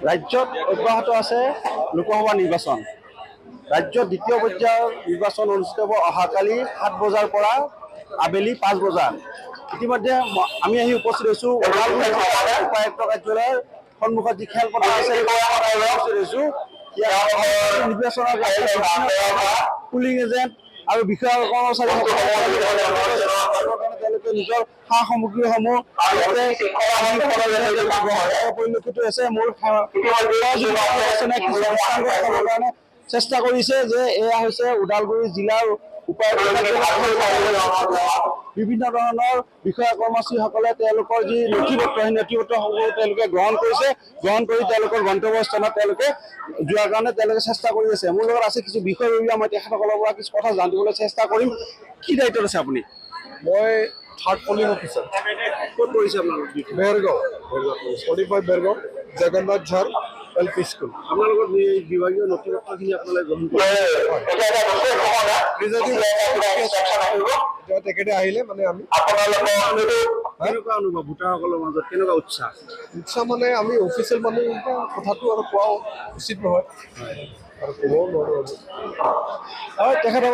ৰাজ্যত অব্যাহত আছে লোকসভা নিৰ্বাচন। ৰাজ্যত দ্বিতীয় পৰ্যায়ৰ নিৰ্বাচন অনুষ্ঠিত হ'ব অহাকালি 7 বজাৰ পৰা আবেলি 5 বজাত। ইতিমধ্যে আমি আহি উপস্থিত হৈছোঁ ওদালগুৰি উপায়ুক্ত কাৰ্যালয়ৰ সন্মুখত যি খেলপথাৰ আছে উপস্থিত হৈছোঁ। নিৰ্বাচনৰ পুলিং এজেণ্ট আৰু বিষয়া কৰ্মচাৰীসকলে তেওঁলোকে নিজৰ সা সামগ্ৰীসমূহ পৰিলক্ষিত হৈছে। মোৰ কাৰণে চেষ্টা কৰিছে যে এয়া হৈছে ওদালগুৰি জিলাৰ উপায়ুক্ত বিভিন্ন ধৰণৰ বিষয়া কৰ্মচাৰীসকলে তেওঁলোকৰ যি নথিপত্ৰ সেই নথিপত্ৰসমূহ তেওঁলোকে গ্ৰহণ কৰিছে। গ্ৰহণ কৰি তেওঁলোকৰ গন্তব্যস্থানত তেওঁলোকে যোৱাৰ কাৰণে তেওঁলোকে চেষ্টা কৰি আছে। মোৰ লগত আছে কিছু বিষয়ববীয়া, মই তেখেতসকলৰ পৰা কিছু কথা জানিবলৈ চেষ্টা কৰিম। কি দায়িত্বত আছে আপুনি? মই থাৰ্ড পলিং অফিচাৰ। ক'ত কৰিছে আপোনালোক? বেৰগাঁও 45 বেৰগাঁও জগন্নাথ ঝাৰ LP স্কুল। আপোনালোকৰ বিভাগীয় নথিপত্ৰখিনি আপোনালোকে গ্ৰহণ এতিয়া তেখেতে আহিলে মানে আমি কেনেকুৱা অনুভৱ ভোটাৰসকলৰ মাজত, কেনেকুৱা উৎসাহ? মানে আমি অফিচিয়েল মানুহ কথাটো আৰু কোৱা উচিত নহয় আৰু ক'বও নোৱাৰোঁ। আৰু তেখেতৰ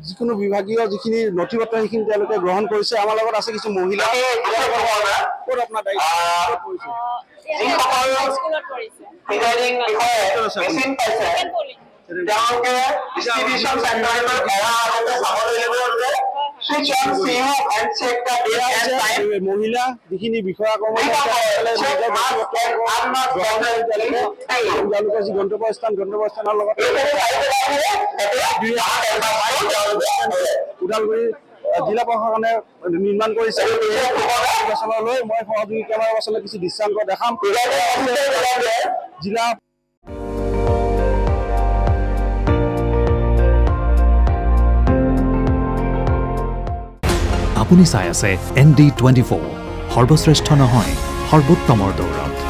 যিকোনো বিভাগীয় যিখিনি নথিপত্ৰ সেইখিনি তেওঁলোকে গ্ৰহণ কৰিছে। আমাৰ লগত আছে কিছু মহিলা। ক'ত আপোনাৰ মহিলা যিখিনি বিষয়া তেওঁলোকৰ যি গন্তব্যস্থানৰ লগত ওদালগুৰি জিলা প্ৰশাসনে নিৰ্মাণ কৰিছে। নিৰ্বাচনলৈ মই সহযোগী কেমেৰা পাৰ্চনে কিছু দৃশ্যাংক দেখাম। জিলা আপুনি চাই আছে ND24, সৰ্বশ্ৰেষ্ঠ নহয় সৰ্বোত্তমৰ দৌৰত।